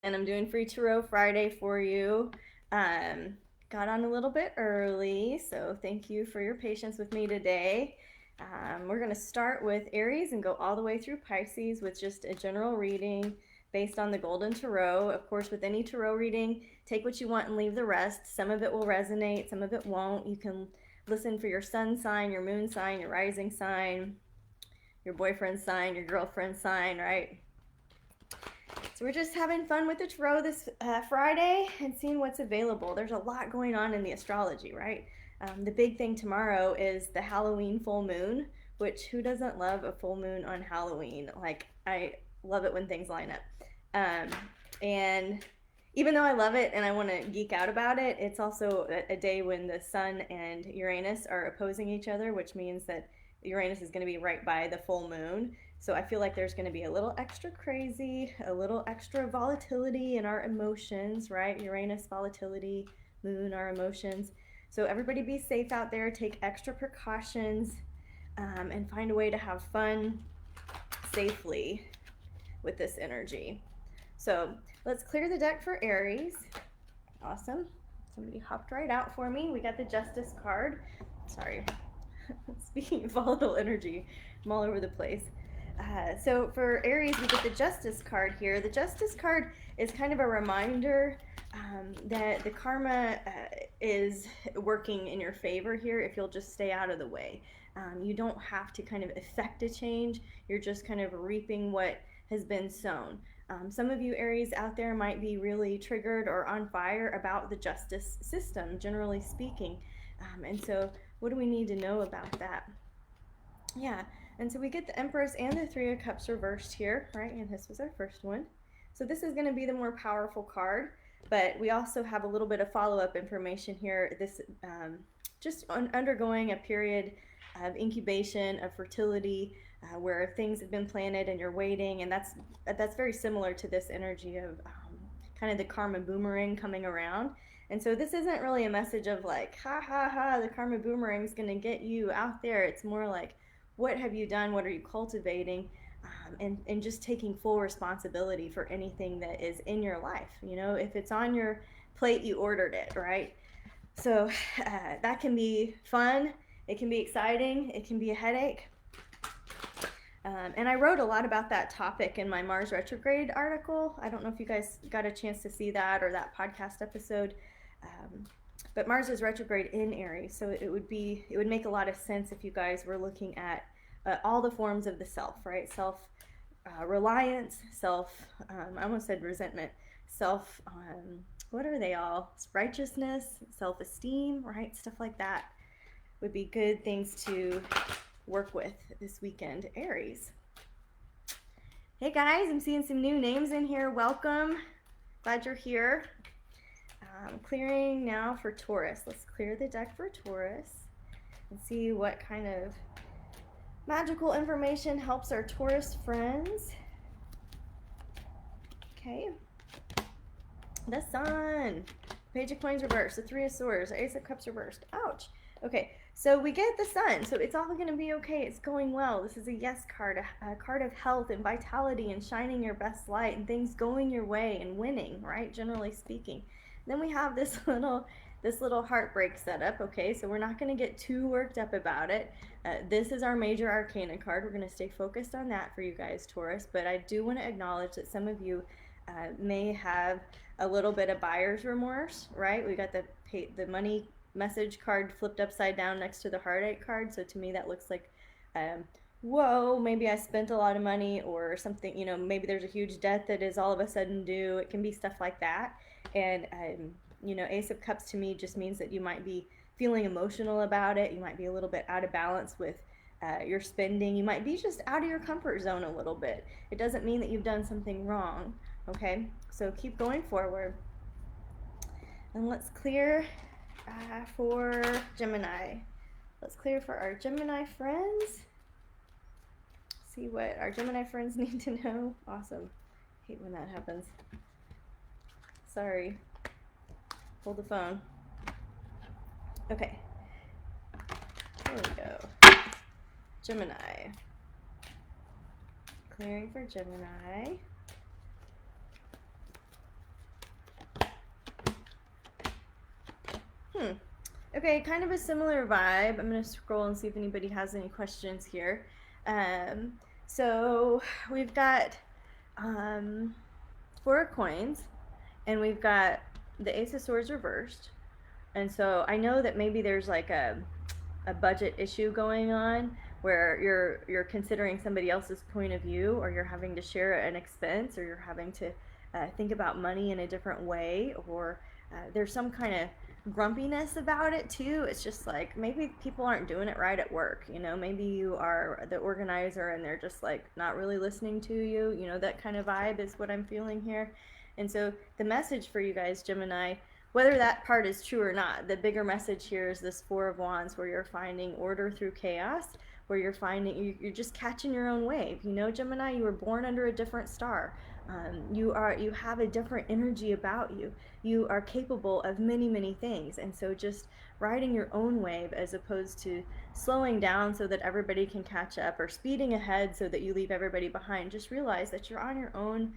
And I'm doing free tarot Friday for you. Got on a little bit early, so thank you for your patience with me today. We're going to start with Aries and go all the way through Pisces with just a general reading based on the Golden Tarot. Of course, with any tarot reading, take what you want and leave the rest. Some of it will resonate, some of it won't. You can listen for your sun sign, your moon sign, your rising sign, your boyfriend's sign, your girlfriend's sign, right? So we're just having fun with the tarot this Friday and seeing what's available. There's a lot going on in the astrology, right? The big thing tomorrow is the Halloween full moon, which who doesn't love a full moon on Halloween? Like, I love it when things line up. And even though I love it and I want to geek out about it, it's also a day when the sun and Uranus are opposing each other, which means that Uranus is going to be right by the full moon. So I feel like there's going to be a little extra crazy, a little extra volatility in our emotions, right? Uranus volatility, moon, our emotions. So everybody be safe out there, take extra precautions, and find a way to have fun safely with this energy. So let's clear the deck for Aries. Awesome. Somebody hopped right out for me. We got the Justice card. Sorry. Speaking of volatile energy, I'm all over the place. So for Aries, we get the Justice card here. The Justice card is kind of a reminder that the karma is working in your favor here if you'll just stay out of the way. You don't have to kind of effect a change. You're just kind of reaping what has been sown. Some of you Aries out there might be really triggered or on fire about the justice system, generally speaking. And so what do we need to know about that? Yeah, and so we get the Empress and the Three of Cups reversed here, right? And this was our first one. So this is going to be the more powerful card, but we also have a little bit of follow-up information here. This just undergoing a period of incubation, of fertility, where things have been planted and you're waiting, and that's very similar to this energy of kind of the karma boomerang coming around. And so this isn't really a message of like, ha ha ha, the karma boomerang is going to get you out there. It's more like, what have you done? What are you cultivating? And just taking full responsibility for anything that is in your life. You know, if it's on your plate, you ordered it, right? So that can be fun. It can be exciting. It can be a headache. And I wrote a lot about that topic in my Mars retrograde article. I don't know if you guys got a chance to see that or that podcast episode. But Mars is retrograde in Aries, so it would make a lot of sense if you guys were looking at all the forms of the self, right? Self reliance, self, I almost said resentment, self, what are they all? Righteousness, self esteem, right? Stuff like that would be good things to work with this weekend, Aries. Hey guys, I'm seeing some new names in here. Welcome. Glad you're here. Clearing now for Taurus. Let's clear the deck for Taurus and see what kind of magical information helps our Taurus friends. Okay. The Sun. Page of Coins reversed. The Three of Swords. Ace of Cups reversed. Ouch. Okay, so we get the Sun. So it's all going to be okay. It's going well. This is a yes card, a card of health and vitality and shining your best light and things going your way and winning, right? Generally speaking. Then we have this little heartbreak setup, okay? So we're not going to get too worked up about it. This is our major arcana card. We're going to stay focused on that for you guys, Taurus. But I do want to acknowledge that some of you may have a little bit of buyer's remorse, right? We got the money message card flipped upside down next to the heartache card. So to me, that looks like, whoa, maybe I spent a lot of money or something, you know, maybe there's a huge debt that is all of a sudden due. It can be stuff like that. And, you know, Ace of Cups to me just means that you might be feeling emotional about it. You might be a little bit out of balance with your spending. You might be just out of your comfort zone a little bit. It doesn't mean that you've done something wrong, okay? So keep going forward. And let's clear for Gemini. Let's clear for our Gemini friends. See what our Gemini friends need to know. Awesome. Hate when that happens. Sorry. Hold the phone. Okay. There we go. Gemini. Clearing for Gemini. Okay, kind of a similar vibe. I'm going to scroll and see if anybody has any questions here. Um, so we've got um, 4 coins, and we've got the Ace of Swords reversed. And so I know that maybe there's like a budget issue going on where you're considering somebody else's point of view, or you're having to share an expense, or you're having to think about money in a different way, or there's some kind of grumpiness about it too. It's just like maybe people aren't doing it right at work. Maybe you are the organizer and they're just like not really listening to you. That kind of vibe is what I'm feeling here. And so the message for you guys, Gemini, whether that part is true or not, the bigger message here is this Four of Wands, where you're finding order through chaos, where you're just catching your own wave. Gemini, you were born under a different star. You have a different energy about you. You are capable of many, many things. And so just riding your own wave, as opposed to slowing down so that everybody can catch up, or speeding ahead so that you leave everybody behind. Just realize that you're on your own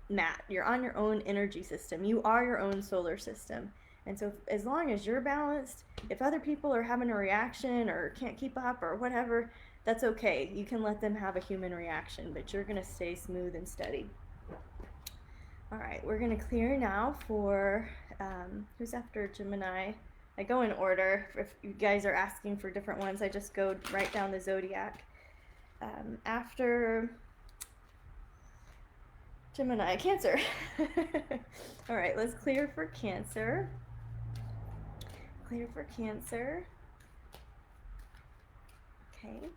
mat. You're on your own energy system. You are your own solar system. And so as long as you're balanced, if other people are having a reaction or can't keep up or whatever, that's okay. You can let them have a human reaction, but you're going to stay smooth and steady. All right, we're going to clear now for who's after Gemini. I go in order. If you guys are asking for different ones, I just go right down the zodiac. After Gemini, Cancer. All right, let's clear for Cancer. Clear for Cancer. Okay.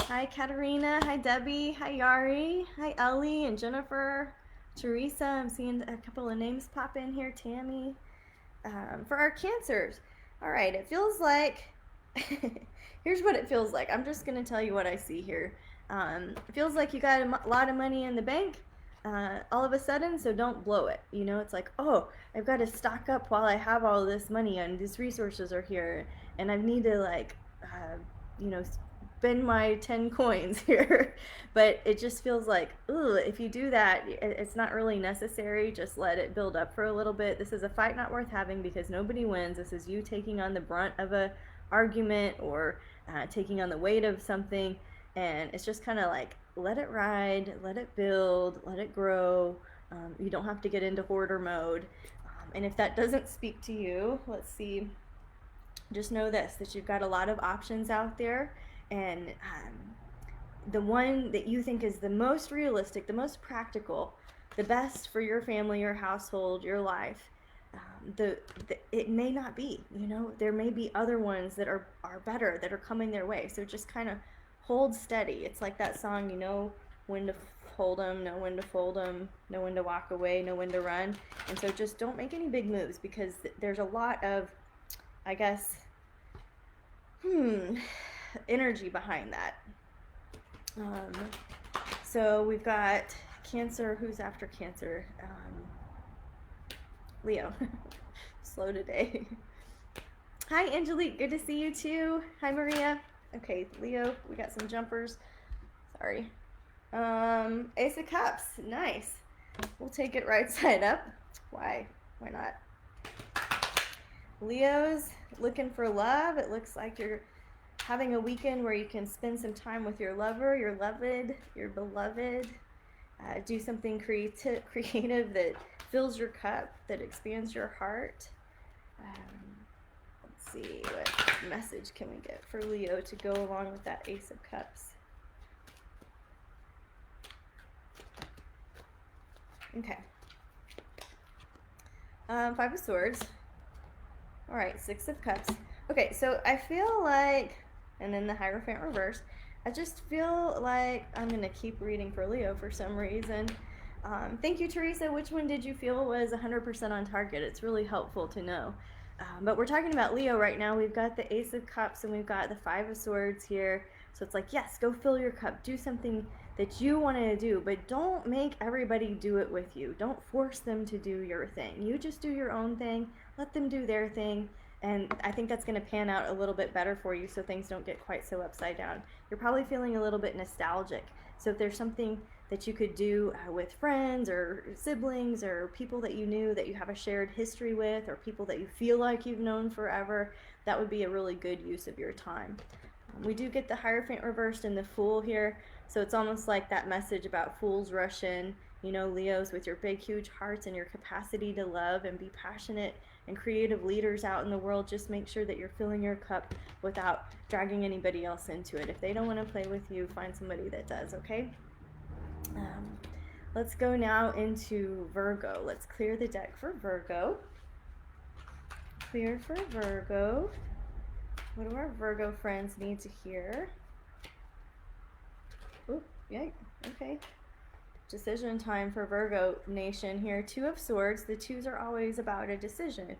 Hi, Katerina. Hi, Debbie. Hi, Yari. Hi, Ellie and Jennifer. Teresa. I'm seeing a couple of names pop in here. Tammy. For our Cancers. All right, it feels like... Here's what it feels like. I'm just going to tell you what I see here. It feels like you got a lot of money in the bank all of a sudden, so don't blow it. It's like, oh, I've got to stock up while I have all this money and these resources are here, and I need to spend my 10 coins here. But it just feels like, ooh, if you do that, it's not really necessary. Just let it build up for a little bit. This is a fight not worth having, because nobody wins. This is you taking on the brunt of a argument, or taking on the weight of something. And it's just kind of like, let it ride, let it build, let it grow. You don't have to get into hoarder mode. And if that doesn't speak to you, let's see. Just know this, that you've got a lot of options out there. And the one that you think is the most realistic, the most practical, the best for your family, your household, your life, it may not be. There may be other ones that are better, that are coming their way. So just kind of hold steady. It's like that song, when to hold 'em, know when to fold 'em, know when to walk away, know when to run. And so just don't make any big moves, because there's a lot of, I guess, energy behind that. So we've got Cancer. Who's after Cancer? Leo. Slow today. Hi, Angelique. Good to see you too. Hi, Maria. Okay, Leo, we got some jumpers. Sorry. Ace of Cups. Nice. We'll take it right side up. Why? Why not? Leo's looking for love. It looks like you're having a weekend where you can spend some time with your lover, your loved, your beloved. Do something creative that fills your cup, that expands your heart. Let's see, what message can we get for Leo to go along with that Ace of Cups? Okay. Five of Swords. All right, Six of Cups. Okay, so I feel like, and then the Hierophant reverse, I just feel like I'm going to keep reading for Leo for some reason. Thank you, Teresa. Which one did you feel was 100% on target? It's really helpful to know. But we're talking about Leo right now. We've got the Ace of Cups and we've got the Five of Swords here. So it's like, yes, go fill your cup. Do something that you want to do, but don't make everybody do it with you. Don't force them to do your thing. You just do your own thing. Let them do their thing. And I think that's going to pan out a little bit better for you, so things don't get quite so upside down. You're probably feeling a little bit nostalgic. So if there's something that you could do with friends or siblings or people that you knew that you have a shared history with, or people that you feel like you've known forever. That would be a really good use of your time. We do get the Hierophant reversed in the Fool here, so it's almost like that message about fools rush in. You know, Leos, with your big, huge hearts and your capacity to love and be passionate and creative leaders out in the world, just make sure that you're filling your cup without dragging anybody else into it. If they don't want to play with you, find somebody that does, okay? Let's go now into Virgo. Let's clear the deck for Virgo. Clear for Virgo. What do our Virgo friends need to hear? Oh, yay, okay. Decision time for Virgo Nation here. Two of Swords. The twos are always about a decision.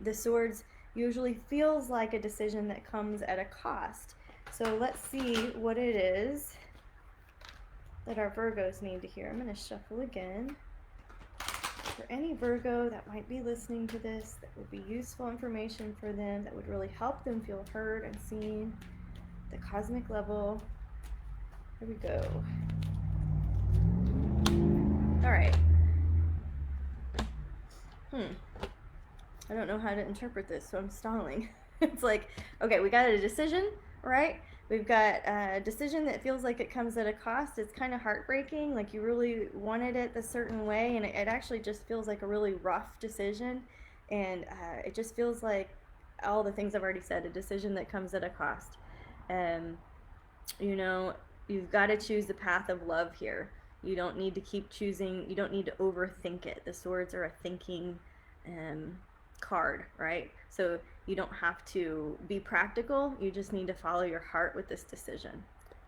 The Swords usually feels like a decision that comes at a cost. So let's see what it is that our Virgos need to hear. I'm going to shuffle again. For any Virgo that might be listening to this, that would be useful information for them, that would really help them feel heard and seen, the cosmic level. Here we go. All right. I don't know how to interpret this, so I'm stalling. It's like, okay, we got a decision, right? We've got a decision that feels like it comes at a cost. It's kind of heartbreaking, like you really wanted it a certain way, and it actually just feels like a really rough decision. And it just feels like all the things I've already said, a decision that comes at a cost. You know, you've got to choose the path of love here. You don't need to keep choosing, you don't need to overthink it. The Swords are a thinking card, right? So you don't have to be practical, you just need to follow your heart with this decision.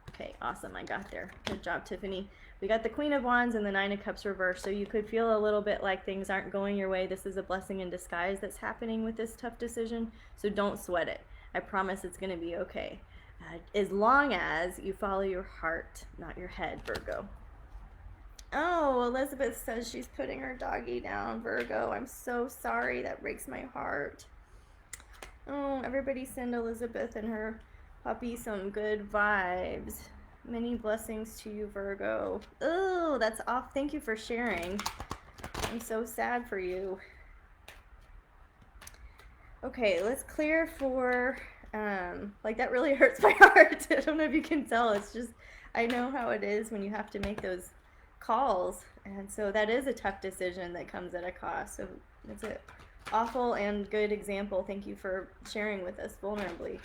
Okay, awesome, I got there. Good job, Tiffany. We got the Queen of Wands and the Nine of Cups reversed, so you could feel a little bit like things aren't going your way. This is a blessing in disguise that's happening with this tough decision, so don't sweat it. I promise it's going to be okay. As long as you follow your heart, not your head, Virgo. Oh, Elizabeth says she's putting her doggy down, Virgo. I'm so sorry. That breaks my heart. Oh, everybody send Elizabeth and her puppy some good vibes. Many blessings to you, Virgo. Oh, that's off. Thank you for sharing. I'm so sad for you. Okay, let's clear for, like that really hurts my heart. I don't know if you can tell. It's just, I know how it is when you have to make those calls, and so that is a tough decision that comes at a cost. So it's an awful and good example. Thank you for sharing with us vulnerably.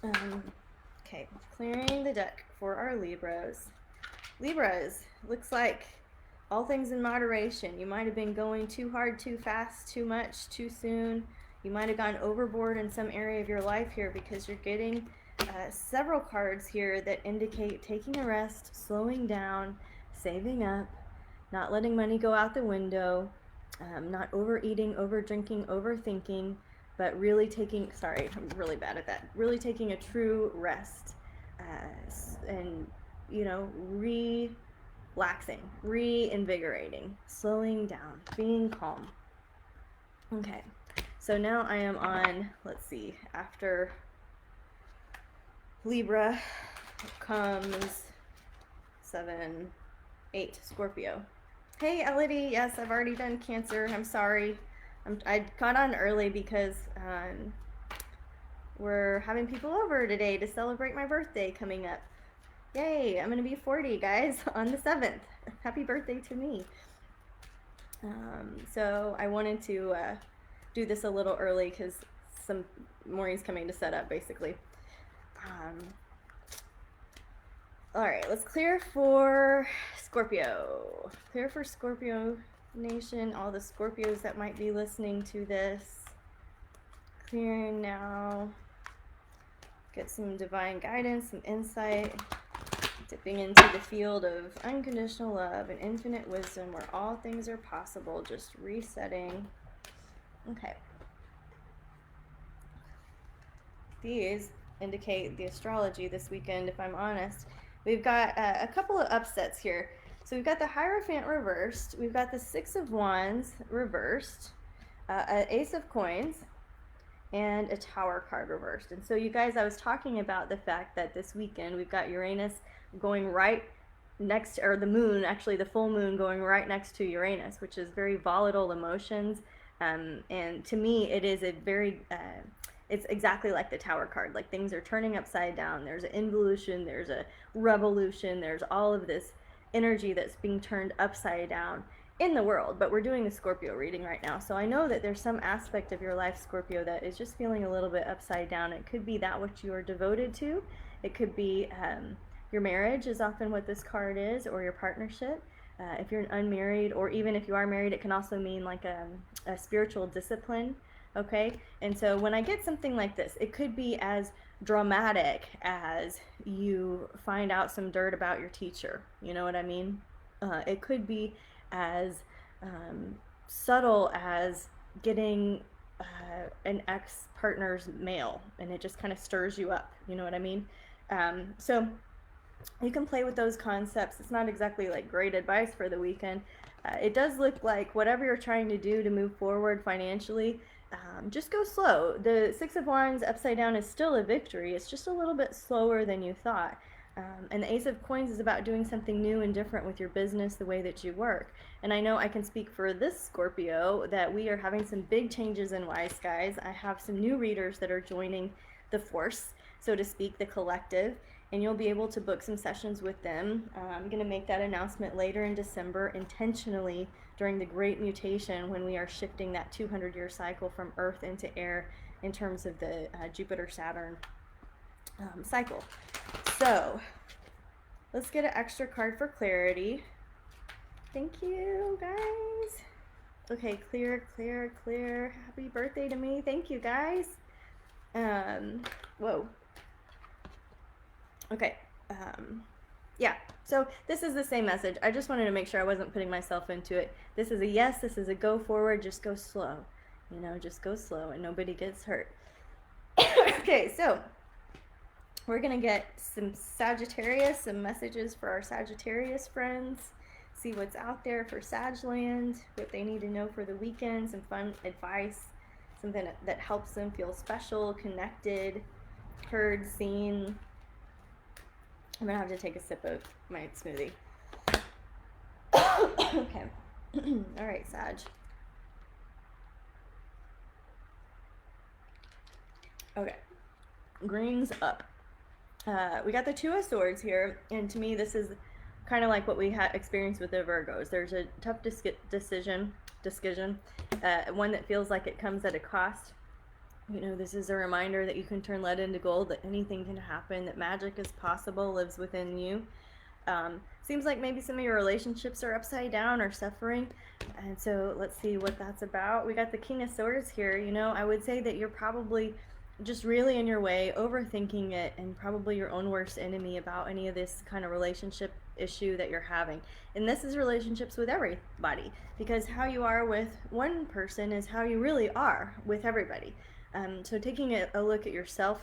Okay, clearing the deck for our Libras. Libras, looks like all things in moderation. You might have been going too hard, too fast, too much, too soon. You might have gone overboard in some area of your life here, because you're getting several cards here that indicate taking a rest, slowing down, saving up, not letting money go out the window, not overeating, over drinking, overthinking, but really taking, sorry, I'm really bad at that, really taking a true rest, and, you know, relaxing, reinvigorating, slowing down, being calm. Okay, so now I am on, let's see, after Libra comes 7, 8, Scorpio. Hey, Elodie, yes, I've already done Cancer. I'm sorry. I got on early because we're having people over today to celebrate my birthday coming up. Yay, I'm going to be 40, guys, on the 7th. Happy birthday to me. So I wanted to do this a little early because Maureen's coming to set up, basically. All right, let's clear for Scorpio. Clear for Scorpio Nation, all the Scorpios that might be listening to this. Clearing now. Get some divine guidance, some insight. Dipping into the field of unconditional love and infinite wisdom where all things are possible. Just resetting. Okay. These indicate the astrology this weekend, if I'm honest. We've got a couple of upsets here. So we've got the Hierophant reversed, we've got the Six of Wands reversed, an Ace of Coins, and a Tower card reversed. And so you guys, I was talking about the fact that this weekend we've got Uranus going right next, or the moon, actually the full moon going right next to Uranus, which is very volatile emotions. And to me, it is a very, it's exactly like the Tower card. Like things are turning upside down. There's an involution, there's a revolution, there's all of this energy that's being turned upside down in the world. But we're doing a Scorpio reading right now. So I know that there's some aspect of your life, Scorpio, that is just feeling a little bit upside down. It could be that which you are devoted to. It could be your marriage is often what this card is, or your partnership. If you're unmarried, or even if you are married, it can also mean like a spiritual discipline. Okay, and so when I get something like this, it could be as dramatic as you find out some dirt about your teacher. You know what I mean? It could be as subtle as getting an ex-partner's mail, and it just kind of stirs you up. You know what I mean? So you can play with those concepts. It's not exactly like great advice for the weekend. It does look like whatever you're trying to do to move forward financially, just go slow. The Six of Wands upside down is still a victory. It's just a little bit slower than you thought. And the Ace of Coins is about doing something new and different with your business, the way that you work. And I know I can speak for this Scorpio that we are having some big changes in Wise Skies. I have some new readers that are joining the force, so to speak, the collective, and you'll be able to book some sessions with them. I'm going to make that announcement later in December, intentionally during the Great Mutation, when we are shifting that 200-year cycle from Earth into air in terms of the Jupiter-Saturn cycle. So let's get an extra card for clarity. Thank you, guys. Okay, clear, clear, clear. Happy birthday to me. Thank you, guys. Whoa. Okay. Yeah. So this is the same message. I just wanted to make sure I wasn't putting myself into it. This is a yes. This is a go forward. Just go slow. You know, just go slow and nobody gets hurt. Okay, so we're going to get some Sagittarius, some messages for our Sagittarius friends. See what's out there for Sagland, what they need to know for the weekend, some fun advice, something that helps them feel special, connected, heard, seen. I'm going to have to take a sip of my smoothie. Okay. All right, Sag. Okay. Green's up. We got the Two of Swords here, and to me this is kind of like what we had experienced with the Virgos. There's a tough decision, one that feels like it comes at a cost. You know, this is a reminder that you can turn lead into gold, that anything can happen, that magic is possible, lives within you. Seems like maybe some of your relationships are upside down or suffering, and so let's see what that's about. We got the King of Swords here. You know, I would say that you're probably just really in your way, overthinking it, and probably your own worst enemy about any of this kind of relationship issue that you're having. And this is relationships with everybody, because how you are with one person is how you really are with everybody. So taking a look at yourself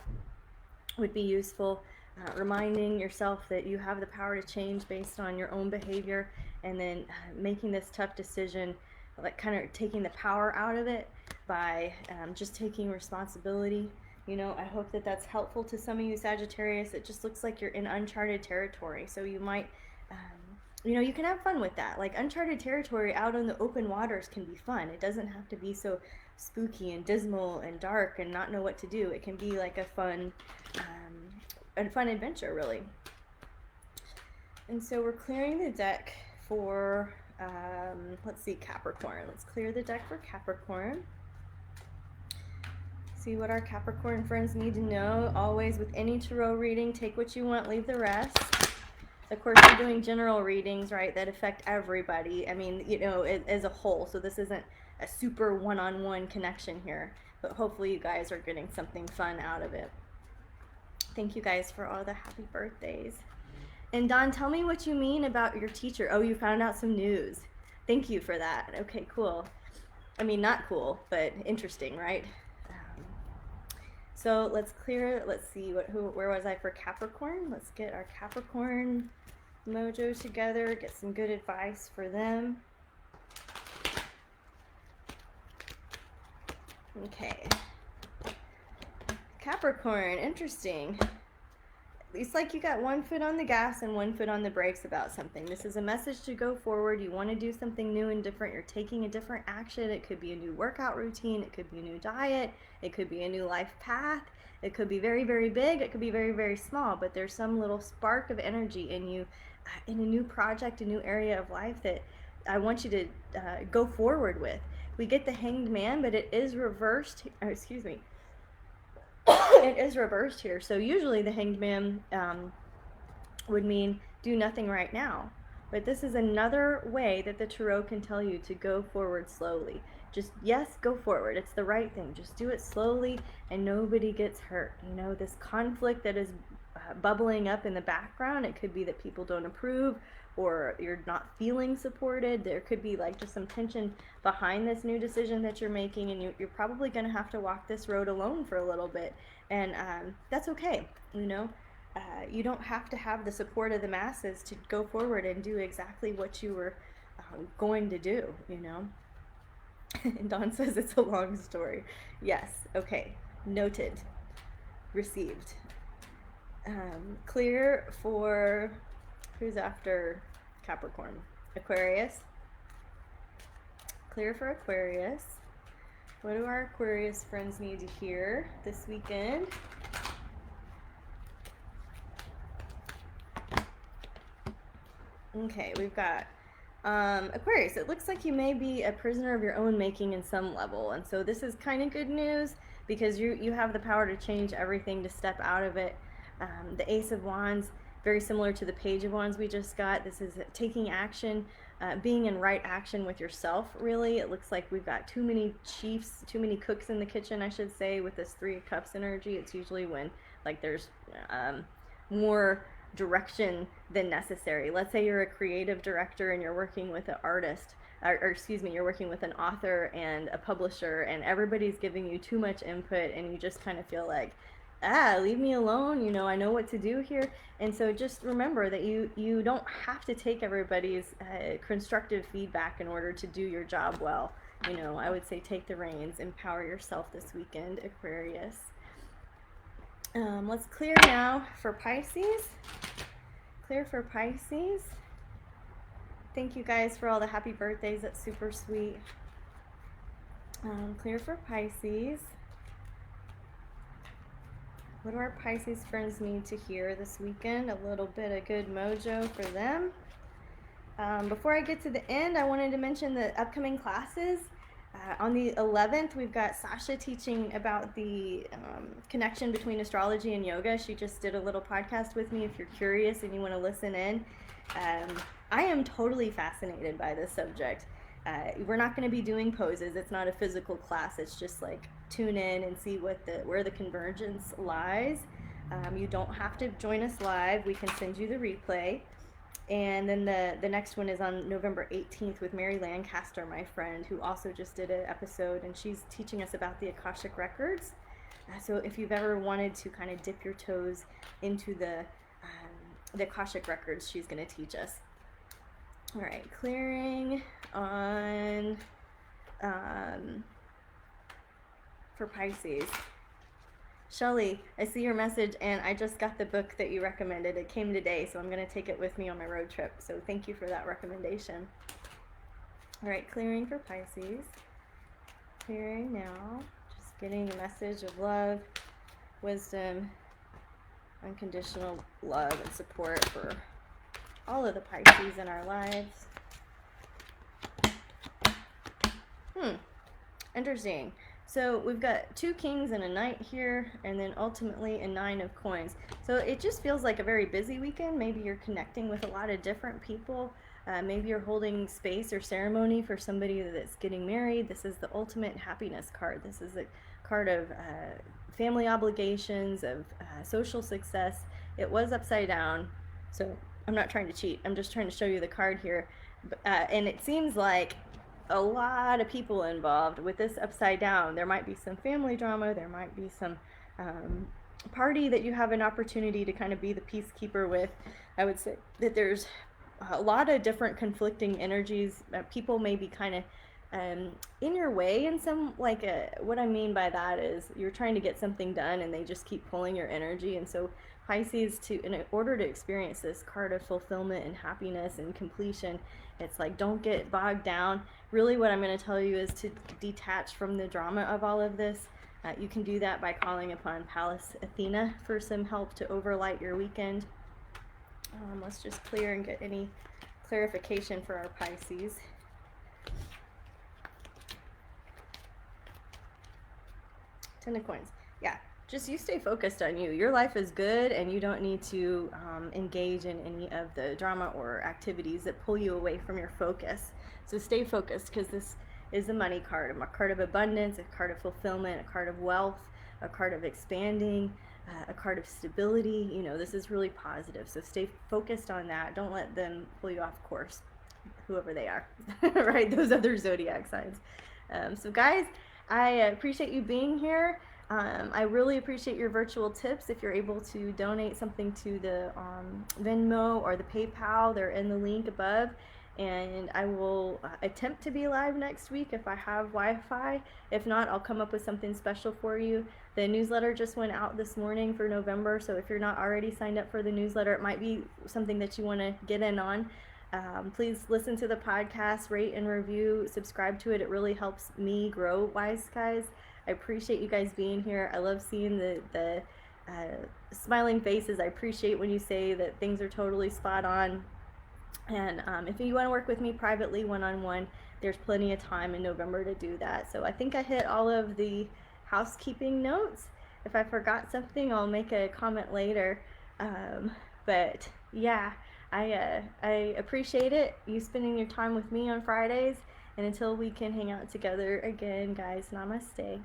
would be useful, reminding yourself that you have the power to change based on your own behavior, and then making this tough decision, like kind of taking the power out of it by just taking responsibility. You know, I hope that that's helpful to some of you Sagittarius. It just looks like you're in uncharted territory, so you might, you know, you can have fun with that. Like uncharted territory out on the open waters can be fun. It doesn't have to be so spooky and dismal and dark and not know what to do. It can be like a fun adventure, really. And so we're clearing the deck for, let's see, Capricorn. Let's clear the deck for Capricorn. See what our Capricorn friends need to know. Always with any tarot reading, take what you want, leave the rest. Of course, we're doing general readings, right, that affect everybody. I mean, you know, as a whole. So this isn't a super one-on-one connection here. But hopefully you guys are getting something fun out of it. Thank you guys for all the happy birthdays. And Don, tell me what you mean about your teacher. Oh, you found out some news. Thank you for that. Okay, cool. I mean, not cool, but interesting, right? So let's clear, let's see, where was I for Capricorn? Let's get our Capricorn mojo together, get some good advice for them. Okay. Capricorn, interesting. it's like you got one foot on the gas and one foot on the brakes about something. This is a message to go forward. You want to do something new and different. You're taking a different action. It could be a new workout routine. It could be a new diet. It could be a new life path. It could be very, very big. It could be very, very small. But there's some little spark of energy in you, in a new project, a new area of life that I want you to go forward with. We get the Hanged Man, but it is reversed. Or excuse me. It is reversed here. So usually the Hanged Man would mean do nothing right now. But this is another way that the Tarot can tell you to go forward slowly. Just, yes, go forward. It's the right thing. Just do it slowly and nobody gets hurt. You know, this conflict that is bubbling up in the background, it could be that people don't approve or you're not feeling supported. There could be like just some tension behind this new decision that you're making, and you're probably going to have to walk this road alone for a little bit, and that's okay. You know, you don't have to have the support of the masses to go forward and do exactly what you were going to do, you know. And Dawn says it's a long story. Yes, okay, noted, received. Clear for, who's after Capricorn? Aquarius. Clear for Aquarius. What do our Aquarius friends need to hear this weekend? Okay, we've got Aquarius. It looks like you may be a prisoner of your own making in some level, and so this is kind of good news because you have the power to change everything, to step out of it. The Ace of Wands, very similar to the Page of Wands we just got. This is taking action, being in right action with yourself, really. It looks like we've got too many chiefs, too many cooks in the kitchen, I should say, with this Three of Cups energy. It's usually when like there's more direction than necessary. Let's say you're a creative director and you're working with an artist, or excuse me, you're working with an author and a publisher, and everybody's giving you too much input and you just kind of feel like, leave me alone, you know, I know what to do here. And so just remember that you don't have to take everybody's constructive feedback in order to do your job well. You know, I would say take the reins, empower yourself this weekend, Aquarius. Let's clear now for Pisces. Clear for Pisces. Thank you guys for all the happy birthdays. That's super sweet. Clear for Pisces. What do our Pisces friends need to hear this weekend? A little bit of good mojo for them. Before I get to the end, I wanted to mention the upcoming classes. On the 11th, we've got Sasha teaching about the connection between astrology and yoga. She just did a little podcast with me if you're curious and you want to listen in. I am totally fascinated by this subject. We're not going to be doing poses. It's not a physical class. It's just like tune in and see where the convergence lies. You don't have to join us live. We can send you the replay. And then the next one is on November 18th with Mary Lancaster, my friend, who also just did an episode, and she's teaching us about the Akashic Records. So if you've ever wanted to kind of dip your toes into the Akashic Records, she's going to teach us. All right, clearing on for Pisces. Shelly, I see your message, and I just got the book that you recommended. It came today, so I'm going to take it with me on my road trip. So thank you for that recommendation. All right, clearing for Pisces. Clearing now. Just getting a message of love, wisdom, unconditional love, and support for all of the Pisces in our lives. Interesting. So we've got 2 kings and a knight here, and then ultimately a 9 of coins. So it just feels like a very busy weekend. Maybe you're connecting with a lot of different people. Maybe you're holding space or ceremony for somebody that's getting married. This is the ultimate happiness card. This is a card of family obligations, of social success. It was upside down, so I'm not trying to cheat. I'm just trying to show you the card here. And it seems like a lot of people involved with this upside down. There might be some family drama. There might be some party that you have an opportunity to kind of be the peacekeeper with. I would say that there's a lot of different conflicting energies. People may be kind of in your way in some, what I mean by that is you're trying to get something done and they just keep pulling your energy. And so Pisces, in order to experience this card of fulfillment and happiness and completion, it's like, don't get bogged down. Really what I'm going to tell you is to detach from the drama of all of this. You can do that by calling upon Pallas Athena for some help to overlight your weekend. Let's just clear and get any clarification for our Pisces. Ten of Coins. Yeah, just you stay focused on you. Your life is good, and you don't need to engage in any of the drama or activities that pull you away from your focus. So stay focused, because this is a money card, a card of abundance, a card of fulfillment, a card of wealth, a card of expanding, a card of stability. You know, this is really positive. So stay focused on that. Don't let them pull you off course, whoever they are, right? Those other zodiac signs. So guys, I appreciate you being here. I really appreciate your virtual tips. If you're able to donate something to the Venmo or the PayPal, they're in the link above. And I will attempt to be live next week if I have Wi-Fi. If not, I'll come up with something special for you. The newsletter just went out this morning for November, so if you're not already signed up for the newsletter, it might be something that you want to get in on. Please listen to the podcast, rate and review, subscribe to it. It really helps me grow, Wise Guys. I appreciate you guys being here. I love seeing the smiling faces. I appreciate when you say that things are totally spot on. And if you want to work with me privately, one-on-one, there's plenty of time in November to do that. So I think I hit all of the housekeeping notes. If I forgot something, I'll make a comment later. But yeah, I appreciate it, you spending your time with me on Fridays. And until we can hang out together again, guys, namaste.